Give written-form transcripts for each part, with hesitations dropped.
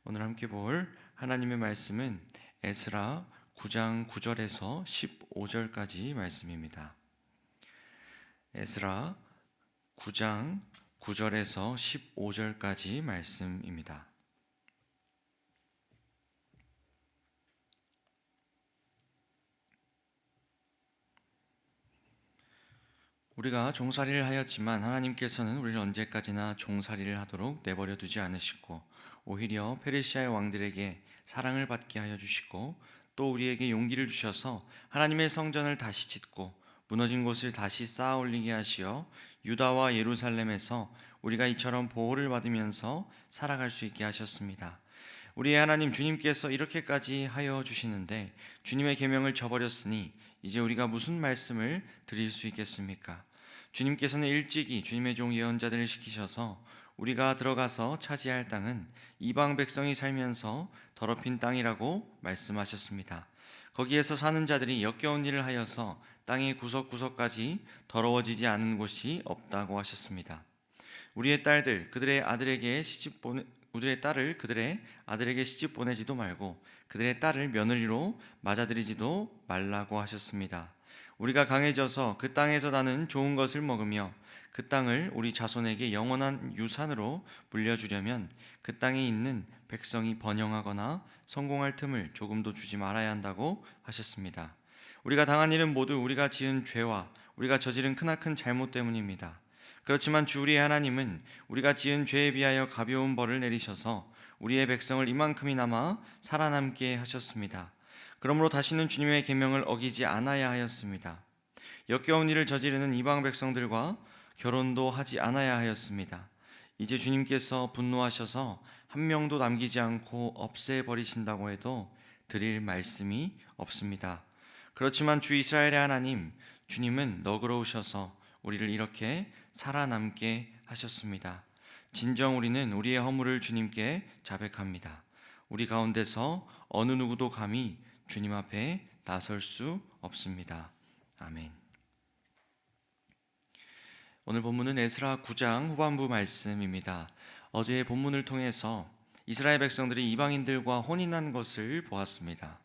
오늘 함께 볼 하나님의 말씀은 에스라 9장 9절에서 15절까지 말씀입니다. 에스라 9장 9절에서 15절까지 말씀입니다. 우리가 종살이를 하였지만 하나님께서는 우리를 언제까지나 종살이를 하도록 내버려 두지 않으시고 오히려 페르시아의 왕들에게 사랑을 받게 하여 주시고 또 우리에게 용기를 주셔서 하나님의 성전을 다시 짓고 무너진 곳을 다시 쌓아 올리게 하시어 유다와 예루살렘에서 우리가 이처럼 보호를 받으면서 살아갈 수 있게 하셨습니다. 우리의 하나님 주님께서 이렇게까지 하여 주시는데 주님의 계명을 저버렸으니 이제 우리가 무슨 말씀을 드릴 수 있겠습니까? 주님께서는 일찍이 주님의 종 예언자들을 시키셔서 우리가 들어가서 차지할 땅은 이방 백성이 살면서 더럽힌 땅이라고 말씀하셨습니다. 거기에서 사는 자들이 역겨운 일을 하여서 땅의 구석구석까지 더러워지지 않은 곳이 없다고 하셨습니다. 우리의 딸을 그들의 아들에게 시집 보내지도 말고 그들의 딸을 며느리로 맞아들이지도 말라고 하셨습니다. 우리가 강해져서 그 땅에서 나는 좋은 것을 먹으며 그 땅을 우리 자손에게 영원한 유산으로 물려주려면 그 땅에 있는 백성이 번영하거나 성공할 틈을 조금도 주지 말아야 한다고 하셨습니다. 우리가 당한 일은 모두 우리가 지은 죄와 우리가 저지른 크나큰 잘못 때문입니다. 그렇지만 주 우리의 하나님은 우리가 지은 죄에 비하여 가벼운 벌을 내리셔서 우리의 백성을 이만큼이나마 살아남게 하셨습니다. 그러므로 다시는 주님의 계명을 어기지 않아야 하였습니다. 역겨운 일을 저지르는 이방 백성들과 결혼도 하지 않아야 하였습니다. 이제 주님께서 분노하셔서 한 명도 남기지 않고 없애버리신다고 해도 드릴 말씀이 없습니다. 그렇지만 주 이스라엘의 하나님 주님은 너그러우셔서 우리를 이렇게 살아남게 하셨습니다. 진정 우리는 우리의 허물을 주님께 자백합니다. 우리 가운데서 어느 누구도 감히 주님 앞에 나설 수 없습니다. 아멘. 오늘 본문은 에스라 9장 후반부 말씀입니다. 어제의 본문을 통해서 이스라엘 백성들이 이방인들과 혼인한 것을 보았습니다.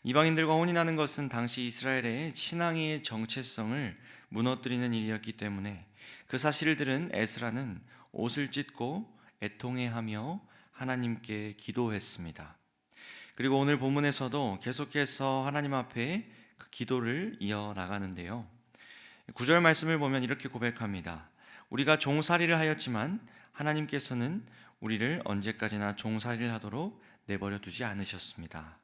이방인들과 혼인하는 것은 당시 이스라엘의 신앙의 정체성을 무너뜨리는 일이었기 때문에 그 사실을 들은 에스라는 옷을 찢고 애통해하며 하나님께 기도했습니다. 그리고 오늘 본문에서도 계속해서 하나님 앞에 그 기도를 이어나가는데요. 9절 말씀을 보면 이렇게 고백합니다. 우리가 종살이를 하였지만 하나님께서는 우리를 언제까지나 종살이를 하도록 내버려 두지 않으셨습니다.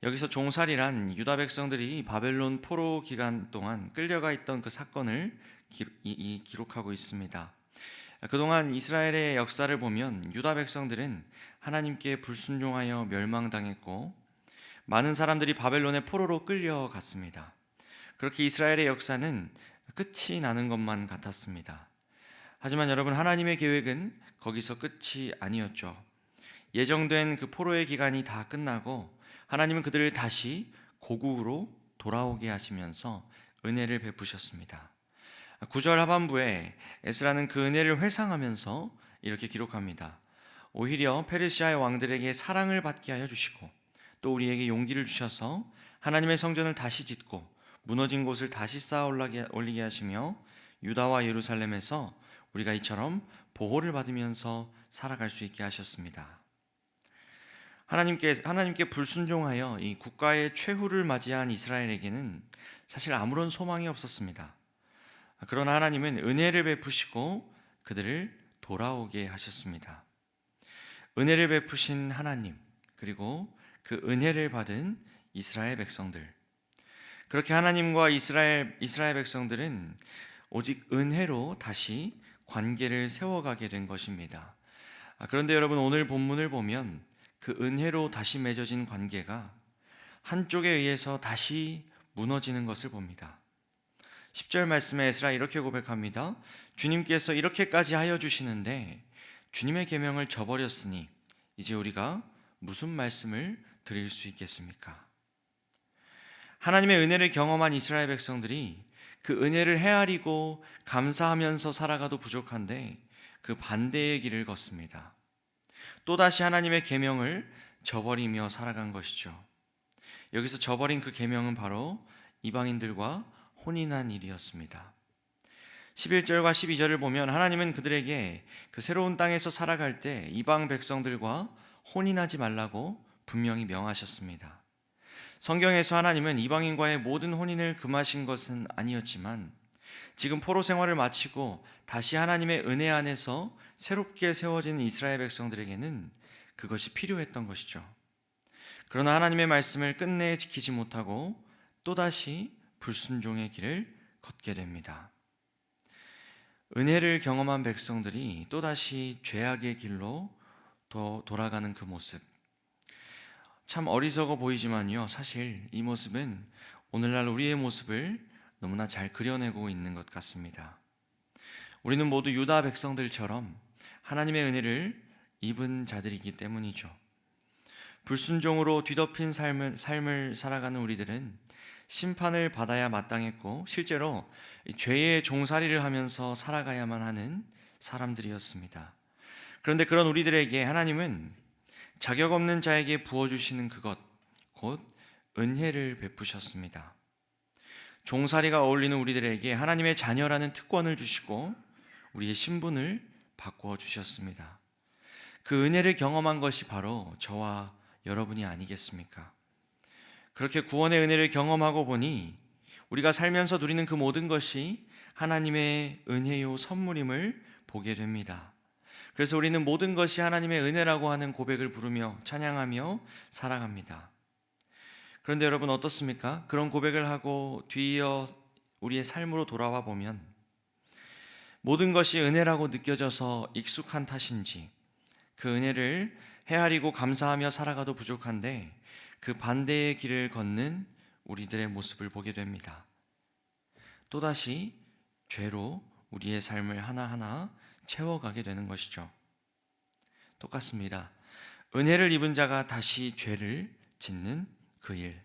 여기서 종살이란 유다 백성들이 바벨론 포로 기간 동안 끌려가 있던 그 사건을 기록하고 있습니다. 그동안 이스라엘의 역사를 보면 유다 백성들은 하나님께 불순종하여 멸망당했고 많은 사람들이 바벨론의 포로로 끌려갔습니다. 그렇게 이스라엘의 역사는 끝이 나는 것만 같았습니다. 하지만 여러분, 하나님의 계획은 거기서 끝이 아니었죠. 예정된 그 포로의 기간이 다 끝나고 하나님은 그들을 다시 고국으로 돌아오게 하시면서 은혜를 베푸셨습니다. 9절 하반부에 에스라는 그 은혜를 회상하면서 이렇게 기록합니다. 오히려 페르시아의 왕들에게 사랑을 받게 하여 주시고 또 우리에게 용기를 주셔서 하나님의 성전을 다시 짓고 무너진 곳을 다시 쌓아 올리게 하시며 유다와 예루살렘에서 우리가 이처럼 보호를 받으면서 살아갈 수 있게 하셨습니다. 하나님께 불순종하여 이 국가의 최후를 맞이한 이스라엘에게는 사실 아무런 소망이 없었습니다. 그러나 하나님은 은혜를 베푸시고 그들을 돌아오게 하셨습니다. 은혜를 베푸신 하나님, 그리고 그 은혜를 받은 이스라엘 백성들. 그렇게 하나님과 이스라엘 백성들은 오직 은혜로 다시 관계를 세워가게 된 것입니다. 그런데 여러분, 오늘 본문을 보면 그 은혜로 다시 맺어진 관계가 한쪽에 의해서 다시 무너지는 것을 봅니다. 10절 말씀에 에스라 이렇게 고백합니다. 주님께서 이렇게까지 하여 주시는데 주님의 계명을 저버렸으니 이제 우리가 무슨 말씀을 드릴 수 있겠습니까? 하나님의 은혜를 경험한 이스라엘 백성들이 그 은혜를 헤아리고 감사하면서 살아가도 부족한데 그 반대의 길을 걷습니다. 또다시 하나님의 계명을 저버리며 살아간 것이죠. 여기서 저버린 그 계명은 바로 이방인들과 혼인한 일이었습니다. 11절과 12절을 보면 하나님은 그들에게 그 새로운 땅에서 살아갈 때 이방 백성들과 혼인하지 말라고 분명히 명하셨습니다. 성경에서 하나님은 이방인과의 모든 혼인을 금하신 것은 아니었지만 지금 포로 생활을 마치고 다시 하나님의 은혜 안에서 새롭게 세워진 이스라엘 백성들에게는 그것이 필요했던 것이죠. 그러나 하나님의 말씀을 끝내 지키지 못하고 또다시 불순종의 길을 걷게 됩니다. 은혜를 경험한 백성들이 또다시 죄악의 길로 돌아가는 그 모습, 참 어리석어 보이지만요, 사실 이 모습은 오늘날 우리의 모습을 너무나 잘 그려내고 있는 것 같습니다. 우리는 모두 유다 백성들처럼 하나님의 은혜를 입은 자들이기 때문이죠. 불순종으로 뒤덮인 삶을 살아가는 우리들은 심판을 받아야 마땅했고 실제로 죄의 종살이를 하면서 살아가야만 하는 사람들이었습니다. 그런데 그런 우리들에게 하나님은 자격 없는 자에게 부어주시는 그것, 곧 은혜를 베푸셨습니다. 종살이가 어울리는 우리들에게 하나님의 자녀라는 특권을 주시고 우리의 신분을 바꾸어 주셨습니다. 그 은혜를 경험한 것이 바로 저와 여러분이 아니겠습니까? 그렇게 구원의 은혜를 경험하고 보니 우리가 살면서 누리는 그 모든 것이 하나님의 은혜요 선물임을 보게 됩니다. 그래서 우리는 모든 것이 하나님의 은혜라고 하는 고백을 부르며 찬양하며 살아갑니다. 그런데 여러분 어떻습니까? 그런 고백을 하고 뒤이어 우리의 삶으로 돌아와 보면 모든 것이 은혜라고 느껴져서 익숙한 탓인지 그 은혜를 헤아리고 감사하며 살아가도 부족한데 그 반대의 길을 걷는 우리들의 모습을 보게 됩니다. 또다시 죄로 우리의 삶을 하나하나 채워가게 되는 것이죠. 똑같습니다. 은혜를 입은 자가 다시 죄를 짓는 그 일.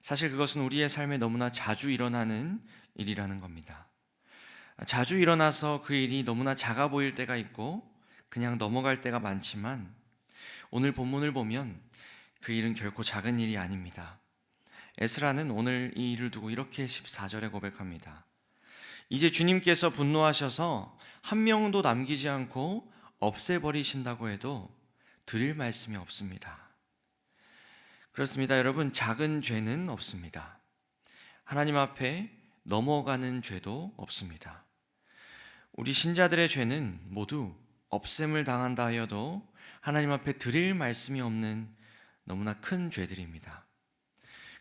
사실 그것은 우리의 삶에 너무나 자주 일어나는 일이라는 겁니다. 자주 일어나서 그 일이 너무나 작아 보일 때가 있고 그냥 넘어갈 때가 많지만 오늘 본문을 보면 그 일은 결코 작은 일이 아닙니다. 에스라는 오늘 이 일을 두고 이렇게 14절에 고백합니다. 이제 주님께서 분노하셔서 한 명도 남기지 않고 없애버리신다고 해도 드릴 말씀이 없습니다. 그렇습니다. 여러분, 작은 죄는 없습니다. 하나님 앞에 넘어가는 죄도 없습니다. 우리 신자들의 죄는 모두 없앰을 당한다 하여도 하나님 앞에 드릴 말씀이 없는 너무나 큰 죄들입니다.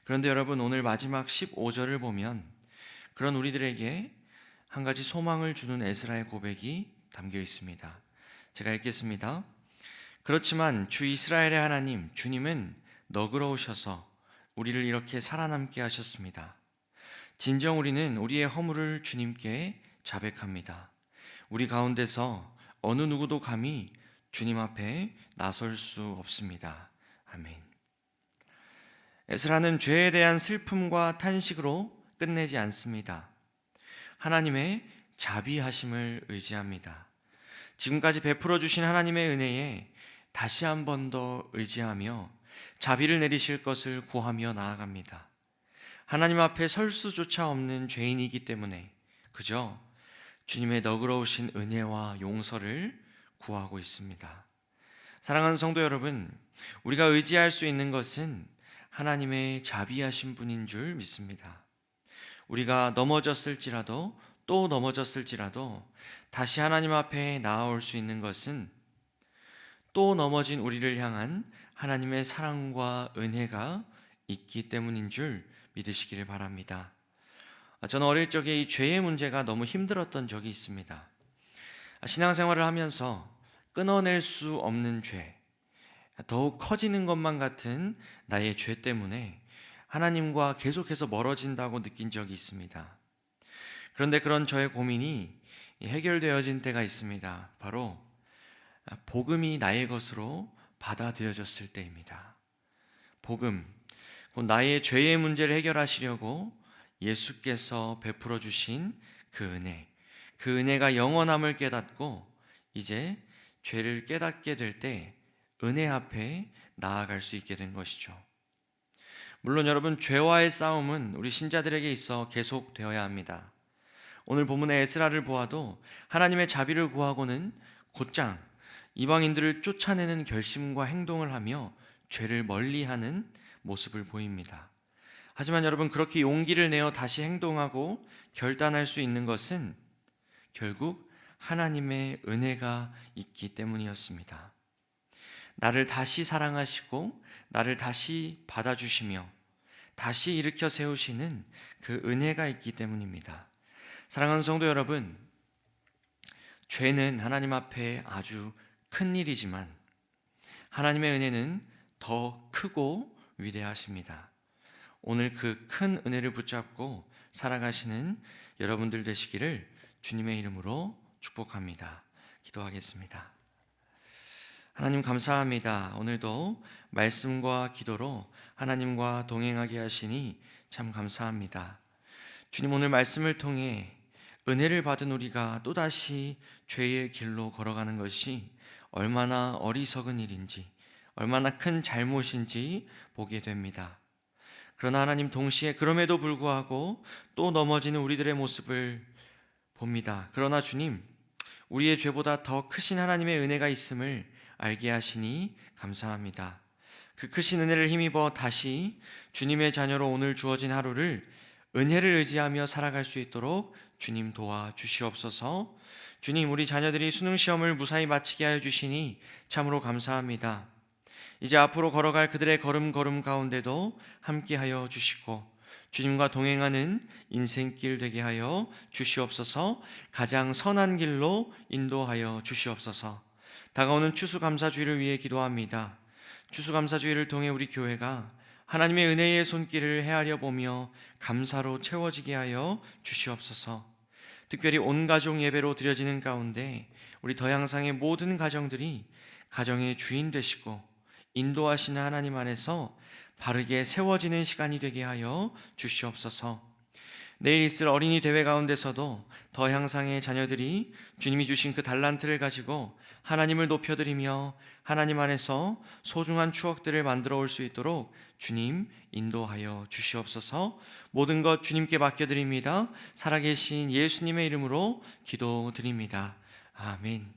그런데 여러분, 오늘 마지막 15절을 보면 그런 우리들에게 한 가지 소망을 주는 에스라의 고백이 담겨 있습니다. 제가 읽겠습니다. 그렇지만 주 이스라엘의 하나님 주님은 너그러우셔서 우리를 이렇게 살아남게 하셨습니다. 진정 우리는 우리의 허물을 주님께 자백합니다. 우리 가운데서 어느 누구도 감히 주님 앞에 나설 수 없습니다. 아멘. 에스라는 죄에 대한 슬픔과 탄식으로 끝내지 않습니다. 하나님의 자비하심을 의지합니다. 지금까지 베풀어 주신 하나님의 은혜에 다시 한 번 더 의지하며 자비를 내리실 것을 구하며 나아갑니다. 하나님 앞에 설 수조차 없는 죄인이기 때문에 그저 주님의 너그러우신 은혜와 용서를 구하고 있습니다. 사랑하는 성도 여러분, 우리가 의지할 수 있는 것은 하나님의 자비하신 분인 줄 믿습니다. 우리가 넘어졌을지라도 또 넘어졌을지라도 다시 하나님 앞에 나아올 수 있는 것은 또 넘어진 우리를 향한 하나님의 사랑과 은혜가 있기 때문인 줄 믿으시기를 바랍니다. 저는 어릴 적에 이 죄의 문제가 너무 힘들었던 적이 있습니다. 신앙생활을 하면서 끊어낼 수 없는 죄, 더욱 커지는 것만 같은 나의 죄 때문에 하나님과 계속해서 멀어진다고 느낀 적이 있습니다. 그런데 그런 저의 고민이 해결되어진 때가 있습니다. 바로 복음이 나의 것으로 받아들여졌을 때입니다. 복음, 곧 나의 죄의 문제를 해결하시려고 예수께서 베풀어 주신 그 은혜가 영원함을 깨닫고 이제 죄를 깨닫게 될 때 은혜 앞에 나아갈 수 있게 된 것이죠. 물론 여러분, 죄와의 싸움은 우리 신자들에게 있어 계속되어야 합니다. 오늘 본문의 에스라를 보아도 하나님의 자비를 구하고는 곧장 이방인들을 쫓아내는 결심과 행동을 하며 죄를 멀리하는 모습을 보입니다. 하지만 여러분, 그렇게 용기를 내어 다시 행동하고 결단할 수 있는 것은 결국 하나님의 은혜가 있기 때문이었습니다. 나를 다시 사랑하시고 나를 다시 받아주시며 다시 일으켜 세우시는 그 은혜가 있기 때문입니다. 사랑하는 성도 여러분, 죄는 하나님 앞에 아주 큰 일이지만 하나님의 은혜는 더 크고 위대하십니다. 오늘 그 큰 은혜를 붙잡고 살아가시는 여러분들 되시기를 주님의 이름으로 축복합니다. 기도하겠습니다. 하나님 감사합니다. 오늘도 말씀과 기도로 하나님과 동행하게 하시니 참 감사합니다. 주님, 오늘 말씀을 통해 은혜를 받은 우리가 또다시 죄의 길로 걸어가는 것이 얼마나 어리석은 일인지, 얼마나 큰 잘못인지 보게 됩니다. 그러나 하나님, 동시에 그럼에도 불구하고 또 넘어지는 우리들의 모습을 봅니다. 그러나 주님, 우리의 죄보다 더 크신 하나님의 은혜가 있음을 알게 하시니 감사합니다. 그 크신 은혜를 힘입어 다시 주님의 자녀로 오늘 주어진 하루를 은혜를 의지하며 살아갈 수 있도록 주님 도와주시옵소서. 주님, 우리 자녀들이 수능시험을 무사히 마치게 하여 주시니 참으로 감사합니다. 이제 앞으로 걸어갈 그들의 걸음 가운데도 함께하여 주시고 주님과 동행하는 인생길 되게 하여 주시옵소서. 가장 선한 길로 인도하여 주시옵소서. 다가오는 추수감사주의를 위해 기도합니다. 추수감사주의를 통해 우리 교회가 하나님의 은혜의 손길을 헤아려 보며 감사로 채워지게 하여 주시옵소서. 특별히 온 가족 예배로 드려지는 가운데 우리 더향상의 모든 가정들이 가정의 주인 되시고 인도하시는 하나님 안에서 바르게 세워지는 시간이 되게 하여 주시옵소서. 내일 있을 어린이 대회 가운데서도 더향상의 자녀들이 주님이 주신 그 달란트를 가지고 하나님을 높여드리며 하나님 안에서 소중한 추억들을 만들어 올 수 있도록 주님 인도하여 주시옵소서. 모든 것 주님께 맡겨드립니다. 살아계신 예수님의 이름으로 기도드립니다. 아멘.